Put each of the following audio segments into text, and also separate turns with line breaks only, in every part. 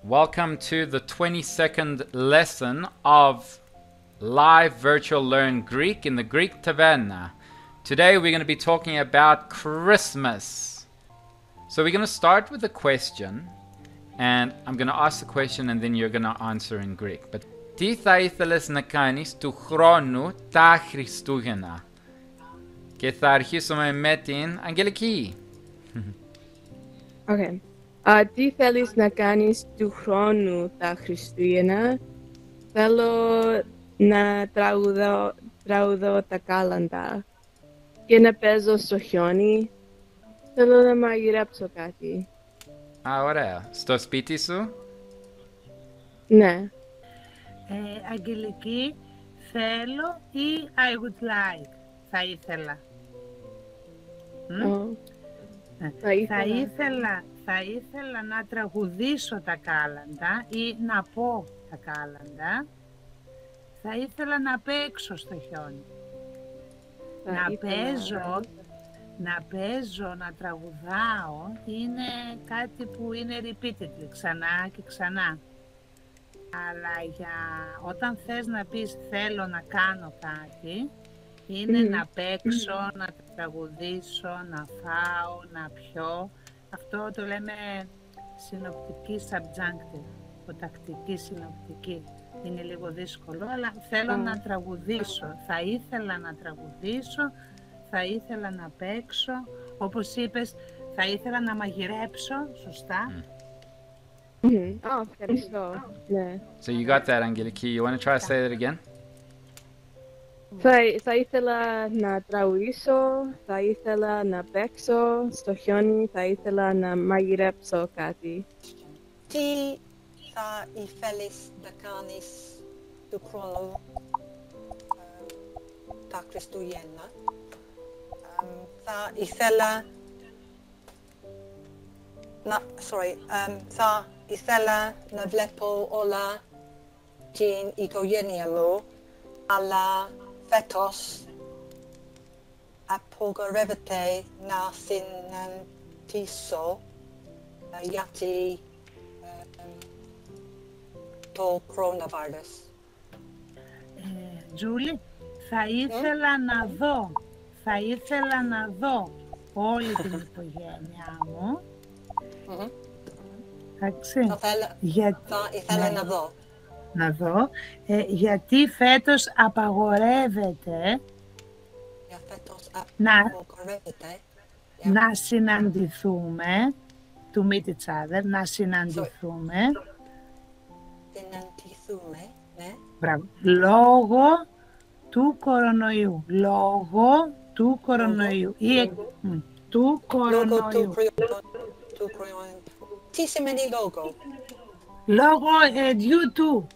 Welcome to the 22nd lesson of Live Virtual Learn Greek in the Greek Taverna. Today we're going to be talking about Christmas. So we're going to start with a question, and I'm going to ask the question and then you're going to answer in Greek. But τι θα ήθελες να κάνεις του χρόνου τα Χριστούγεννα? Και θα αρχίσουμε με την Αγγελική.
Okay. Τι θέλεις να κάνεις του χρόνου τα Χριστούγεννα? Θέλω να τραγουδώ τα κάλαντα και να παίζω στο χιόνι. Θέλω να μαγειρέψω κάτι.
Α, ωραία. Στο σπίτι σου?
Ναι.
Αγγελική, θέλω ή I would like, θα ήθελα. Θα ήθελα να τραγουδήσω τα κάλαντα ή να πω τα κάλαντα. Θα ήθελα να παίξω στο χιόνι. Να παίζω, να τραγουδάω είναι κάτι που είναι repeatedly, ξανά και ξανά. Αλλά όταν θες να πεις θέλω να κάνω κάτι, είναι να παίξω, να τραγουδήσω, να φάω, να πιω. Αυτό το λέμε συνοπτική subjunctive, υποτακτική συνοπτική. Είναι λίγο δύσκολο, αλλά θέλω να τραγουδήσω. Θα ήθελα να τραγουδήσω, θα ήθελα να παίξω. Όπως είπες, θα ήθελα να μαγειρέψω, σωστά.
Ευχαριστώ. Ναι.
So you got that, Angeliki. You want to try to say that again?
Θα ήθελα να τραγουδήσω, θα ήθελα να παίξω στο χιόνι, θα ήθελα να μαγειρέψω κάτι.
Τι θα ήθελες να κάνεις του χρόνου τα Χριστούγεννα? Θα ήθελα να βλέπω όλα την οικογένεια μου, αλλά φέτος απογορεύεται να συναντήσω γιατί το coronavirus.
Τζούλη, θα ήθελα να δω όλη την οικογένειά μου.
Θα ήθελα να δω.
Γιατί φέτος απαγορεύεται να συναντηθούμε, to meet each other, να συναντηθούμε,
ναι.
Μπράβο. Λόγω του κορονοϊού.
Τι σημαίνει λόγο?
Λόγω due to.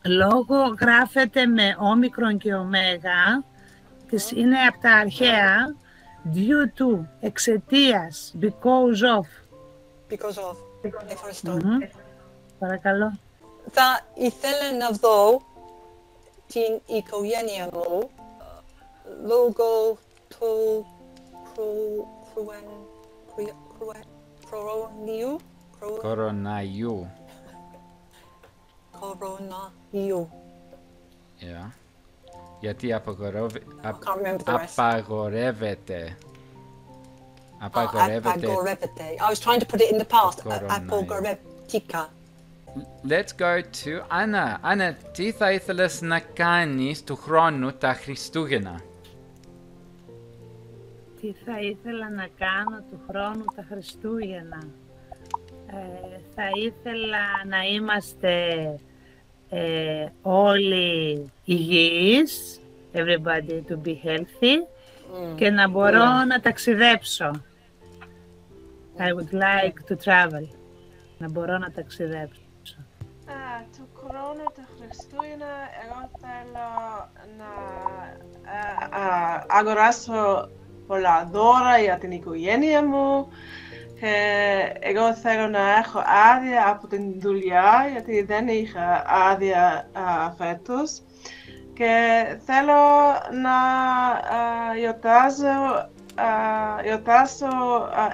Λόγω γράφεται με όμικρον και ωμέγα και είναι από τα αρχαία due to, εξαιτίας, because of.
Ευχαριστώ.
Παρακαλώ.
Θα ήθελα να δω την οικογένεια μου λόγω του
Κοροναϊού. Yeah. Γιατί απαγορεύεται.
I was trying to put it in the past. Απαγορεύτηκα.
Let's go to Anna. Anna, τι θα ήθελες να κάνεις του χρόνου τα Χριστούγεννα?
Τι θα ήθελα να κάνω του χρόνου τα Χριστούγεννα? Θα ήθελα να είμαστε όλοι υγιείς, everybody to be healthy, και να μπορώ να ταξιδέψω. I would like to travel. Να μπορώ να ταξιδέψω.
Του χρόνου τα Χριστούγεννα εγώ θέλω να αγοράσω πολλά δώρα για την οικογένεια μου. Εγώ θέλω να έχω άδεια από την δουλειά, γιατί δεν είχα άδεια φέτος. Και θέλω να γιορτάσω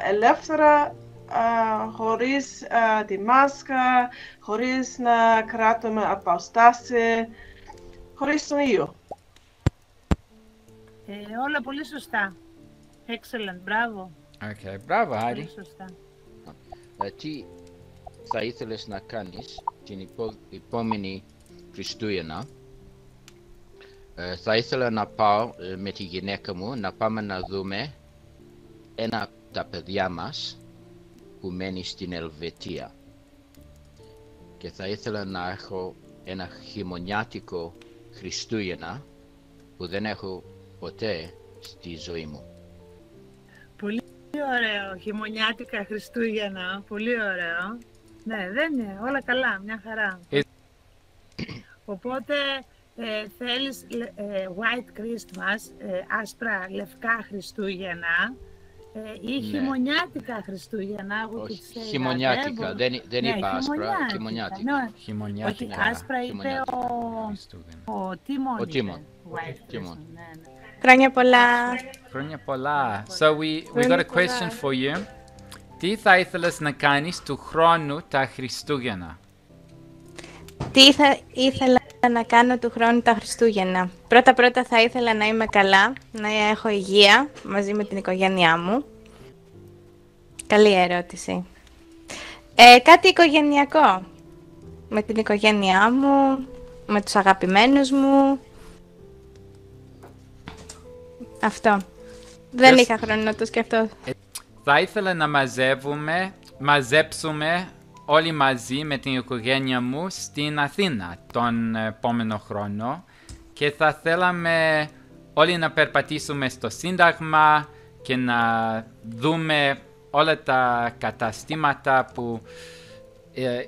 ελεύθερα χωρίς τη μάσκα, χωρίς να κράτουμε αποστάση, χωρίς τον ήλιο.
Όλα πολύ σωστά. Excellent, μπράβο.
Okay, μπράβο, Άρη.
Πολύ σωστά.
Τι θα ήθελες να κάνεις την επόμενη Χριστούγεννα? Θα ήθελα να πάω με τη γυναίκα μου να πάμε να δούμε ένα από τα παιδιά μας που μένει στην Ελβετία. Και θα ήθελα να έχω ένα χειμωνιάτικο Χριστούγεννα που δεν έχω ποτέ στη ζωή μου.
Πολύ ωραίο. Χειμωνιάτικα Χριστούγεννα. Πολύ ωραίο. Ναι, δεν είναι. Όλα καλά. Μια χαρά. Οπότε θέλεις White Christmas, άσπρα λευκά Χριστούγεννα ή χειμωνιάτικα Χριστούγεννα.
Όχι, χειμωνιάτικα. Δεν είπα άσπρα, χειμωνιάτικα.
Όχι, άσπρα είπε ο Τίμον.
Ο Τίμον.
Χρόνια πολλά.
Χρόνια πολλά. So we got a question for you. Τι θα ήθελες να κάνεις του χρόνου τα Χριστούγεννα?
Τι θα ήθελα να κάνω του χρόνου τα Χριστούγεννα? Πρώτα θα ήθελα να είμαι καλά, να έχω υγεία μαζί με την οικογένειά μου. Καλή ερώτηση. Κάτι οικογενειακό. Με την οικογένειά μου, με τους αγαπημένους μου. Αυτό. Δεν είχα χρόνο να το σκεφτώ.
Θα ήθελα να μαζέψουμε όλοι μαζί με την οικογένεια μου στην Αθήνα τον επόμενο χρόνο και θα θέλαμε όλοι να περπατήσουμε στο Σύνταγμα και να δούμε όλα τα καταστήματα που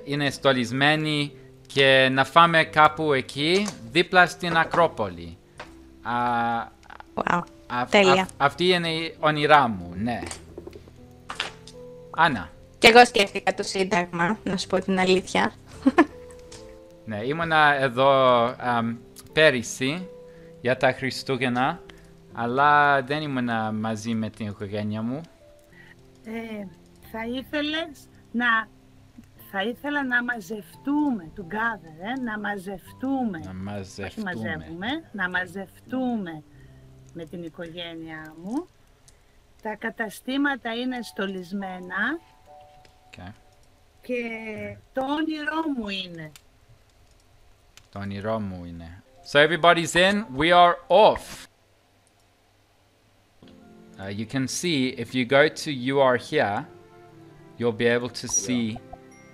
είναι στολισμένοι και να φάμε κάπου εκεί δίπλα στην Ακρόπολη.
Wow. Τέλεια.
Αυτή είναι η όνειρά μου, ναι. Άννα.
Και εγώ σκέφτηκα το Σύνταγμα, να σου πω την αλήθεια.
Ναι, ήμουνα εδώ πέρυσι για τα Χριστούγεννα, αλλά δεν ήμουνα μαζί με την οικογένεια μου.
Θα ήθελα να μαζευτούμε, together, να μαζευτούμε. Όχι μαζεύουμε, να μαζευτούμε με την οικογένειά μου. Τα καταστήματα είναι στολισμένα.
Okay.
Και το όνειρό μου είναι.
Το όνειρό μου είναι. So everybody's in, we are off. You can see, if you go to You Are Here, you'll be able to see,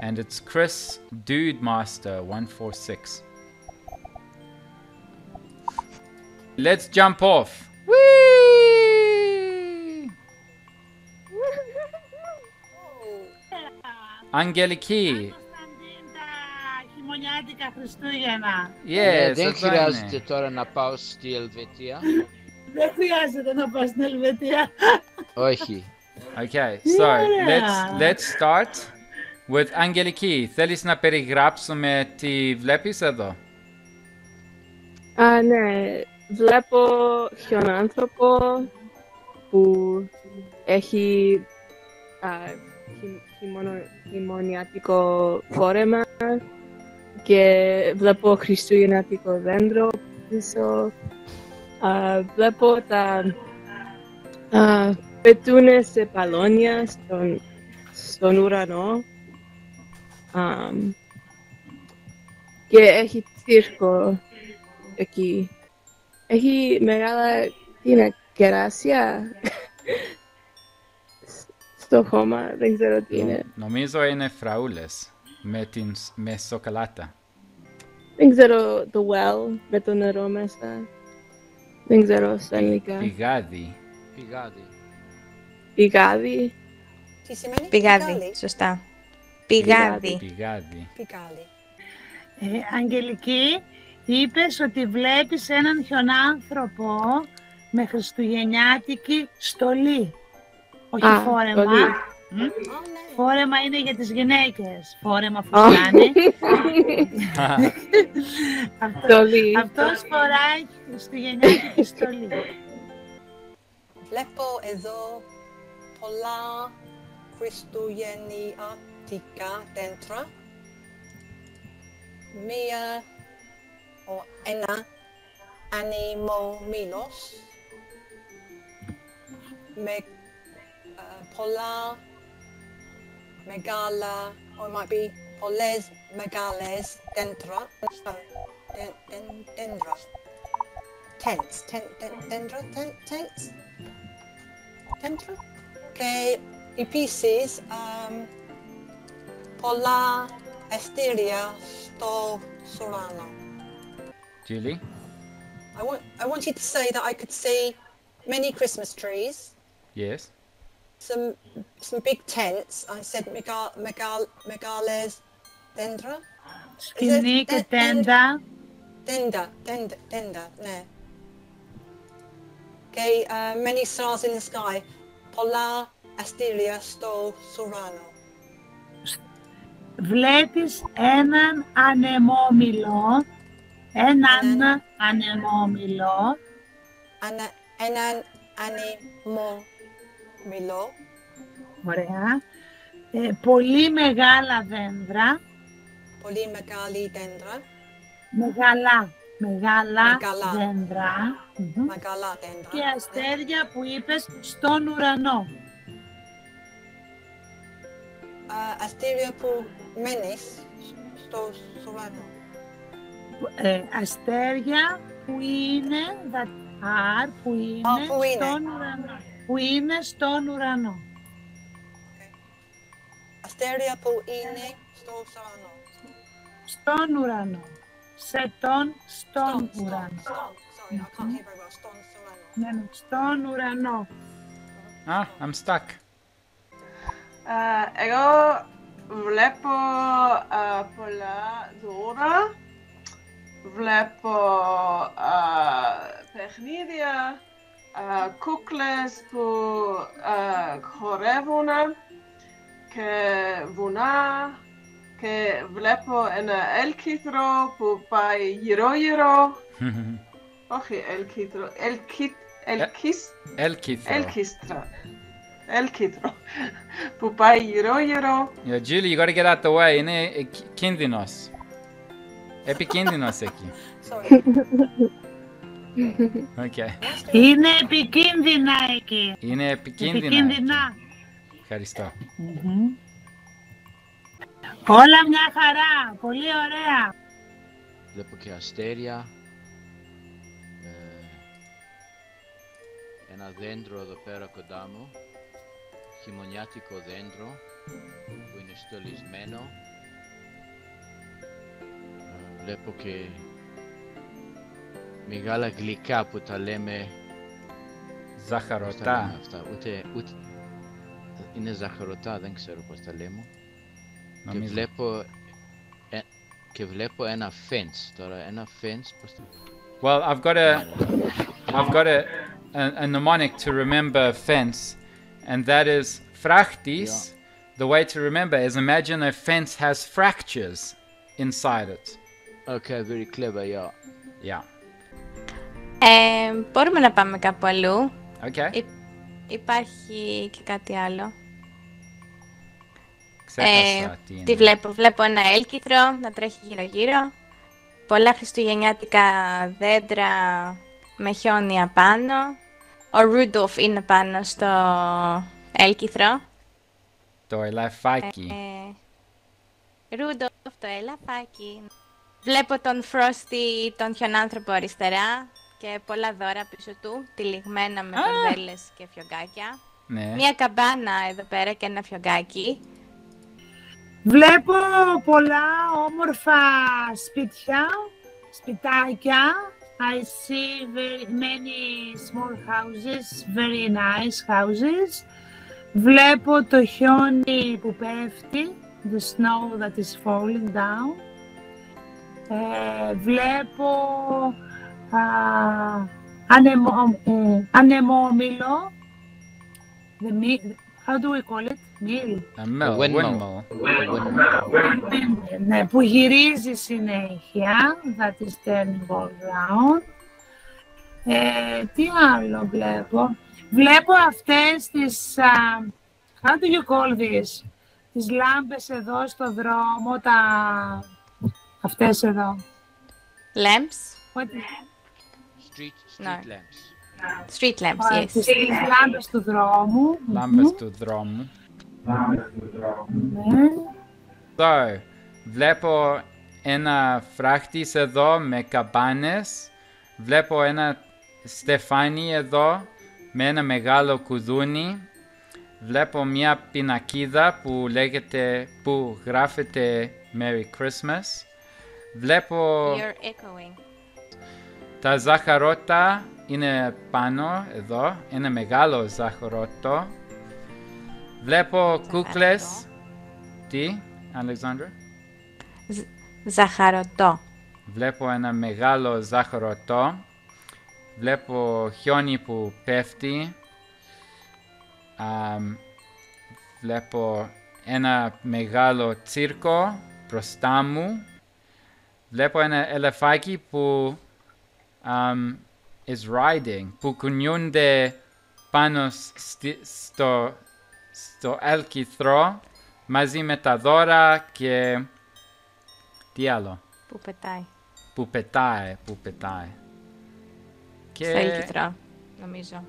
and it's Chris Dude Master 146. Let's jump off. Whee! Αγγελική.
Χειμωνιάτικα Χριστούγεννα.
Yes,
δεν χρειάζεται τώρα να πάω στη Ελβετία.
Δεν χρειάζεται να πάω στην Ελβετία.
Όχι.
Okay, so let's start with Αγγελική. Θέλεις να περιγράψουμε τι βλέπεις εδώ?
Ναι. Βλέπω χιονάνθρωπο που έχει χειμωνιάτικο φόρεμα και βλέπω χριστουγεννιάτικο δέντρο πίσω. Βλέπω τα πετούνες σε μπαλόνια στον ουρανό και έχει τσίρκο εκεί. Έχει μεγάλα κεράσια στο χώμα, δεν ξέρω τι είναι.
Νομίζω είναι φραούλες με σοκολάτα.
Δεν ξέρω το well με το νερό μέσα. Δεν ξέρω στα ελληνικά.
Πηγάδι.
Πηγάδι.
Τι σημαίνει?
Πηγάδι, σωστά. Πηγάδι.
Αγγελική, είπες ότι βλέπεις έναν χιονάνθρωπο με χριστουγεννιάτικη στολή. Όχι φόρεμα. Φόρεμα είναι για τις γυναίκες. Φόρεμα φουστάνι. Αυτός φοράει χριστουγεννιάτικη στολή.
Βλέπω εδώ πολλά χριστουγεννιάτικα δέντρα, ένα ανεμόμυλος με πολλά μεγάλα, or it might be πολλές μεγάλες δέντρα, δέντρα, δέντρα, και επίσης πολλά αστέρια στο ουρανό.
Julie?
I want you to say that I could see many Christmas trees.
Yes.
Some big tents. I said megales dendra.
Σκηνή και τέντα.
Tenda, ναι. Okay, many stars in the sky. Πολλά αστέρια στο ουρανό.
Βλέπεις έναν ανεμόμυλο. Έναν ανεμόμυλο.
Έναν ανεμόμυλο.
Ωραία. Πολύ μεγάλα δέντρα.
Πολύ μεγάλη δέντρα.
Μεγάλα δέντρα.
Μεγάλα δέντρα.
Και αστέρια που είπες στον ουρανό.
Αστέρια που μένεις στο ουρανό.
Αστέρια που είναι στον ουρανό. Που είναι στον ουρανό.
Αστέρια που είναι στο ουρανό.
Στον ουρανό. Στον ουρανό.
Sorry, I can't hear very well. ουρανό.
Ναι, στον ουρανό.
Ah, I'm stuck.
Εγώ βλέπω πολλά δώρα, βλέπω παιχνίδια, κούκλες που χορεύουν και βουνά, και βλέπω ένα έλκυθρο που πάει γύρω-γύρω. Όχι έλκυθρο, έλκυθρο που πάει γύρω-γύρω.
Yeah, Julie, you gotta get out the way. Είναι κίνδυνος. Επικίνδυνος εκεί. Okay.
Είναι επικίνδυνα εκεί.
Είναι επικίνδυνα. Ευχαριστώ.
Όλα μια χαρά. Πολύ ωραία.
Βλέπω και αστέρια. Ένα δέντρο εδώ πέρα κοντά μου. Χειμωνιάτικο δέντρο που είναι στολισμένο. Βλέπω και μεγάλα γλυκά που τα λέμε
Ζαχαρωτά.
Αυτά. Ούτε είναι ζαχαρωτά, δεν ξέρω πώς τα λέμε. Και βλέπω ένα fence. Τώρα ένα fence πώς το...
Well, I've got a mnemonic to remember fence, and that is frachtis.
Yeah.
The way to remember is imagine a fence has fractures inside it.
Okay, very clever, yeah.
Yeah.
Μπορούμε να πάμε κάπου αλλού.
Okay.
Υπάρχει και κάτι άλλο.
Ξέχασα τι είναι.
Τι βλέπω ένα έλκυθρο να τρέχει γύρω-γύρω. Πολλά χριστουγεννιάτικα δέντρα με χιόνι απάνω. Ο Ρούντολφ είναι πάνω στο έλκυθρο.
Το ελαφάκι.
Ρούντολφ, το ελαφάκι. Βλέπω τον Frosty, τον χιονάνθρωπο αριστερά και πολλά δώρα πίσω του, τυλιγμένα με κορδέλες και φιωγκάκια.
Ναι.
Μία καμπάνα εδώ πέρα και ένα φιωγκάκι.
Βλέπω πολλά όμορφα σπιτάκια. I see very many small houses, very nice houses. Βλέπω το χιόνι που πέφτει, the snow that is falling down. Βλέπω ανεμόμυλο. How do we call it?
Windmill.
Ναι, που γυρίζει συνέχεια, that is turning all round. Τι άλλο βλέπω? Βλέπω αυτές τις How do you call this? Τις λάμπες εδώ στο δρόμο, αυτές εδώ.
Lamps?
What?
Street
No.
lamps.
Street lamps, yes.
Τις λάμπες του δρόμου.
Λάμπες του δρόμου.
Ναι.
So, βλέπω ένα φράχτης εδώ με καμπάνες. Βλέπω ένα στεφάνι εδώ με ένα μεγάλο κουδούνι. Βλέπω μια πινακίδα που γράφεται Merry Christmas. Βλέπω
You're echoing.
τα ζαχαρότα είναι πάνω εδώ, ένα μεγάλο ζαχαρότο. Βλέπω κούκλες. Τι, Αλεξάνδρα?
Ζαχαρωτό.
Βλέπω ένα μεγάλο ζαχαρωτό. Βλέπω χιόνι που πέφτει. Βλέπω ένα μεγάλο τσίρκο μπροστά μου. Βλέπω ένα ελεφάκι που is riding, που κουνιούνται πάνω στο έλκυθρο μαζί με τα δώρα και τι άλλο?
Που πετάει.
Που πετάει. Και
Στο έλκυθρο, νομίζω.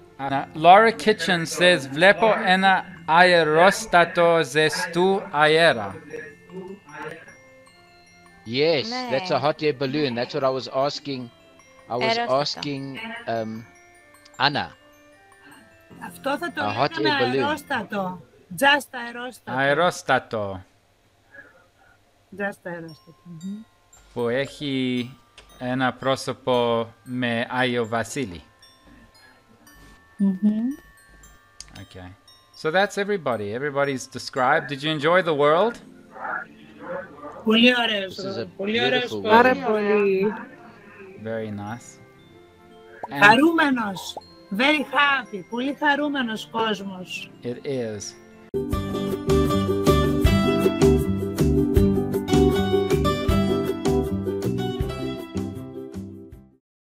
Laura Kitchen says, βλέπω ένα αερόστατο ζεστού αέρα.
Yes,
Ναι.
that's a hot air balloon. That's what I was asking. I was
Αερόστατο.
asking Anna.
Αυτό θα το
A hot
λέγαμε
air balloon.
αερόστατο. Just αερόστατο.
Αερόστατο
Just αερόστατο.
που έχει ένα πρόσωπο με Άγιο Βασίλη. Okay. So that's everybody. Everybody's described. Did you enjoy the world?
Πολύ ωραίος.
This is a
Πολύ ωραίος.
beautiful
Πάρα
world.
πολύ.
Very nice. And
Χαρούμενος. Very happy. Πολύ χαρούμενος κόσμος.
it is.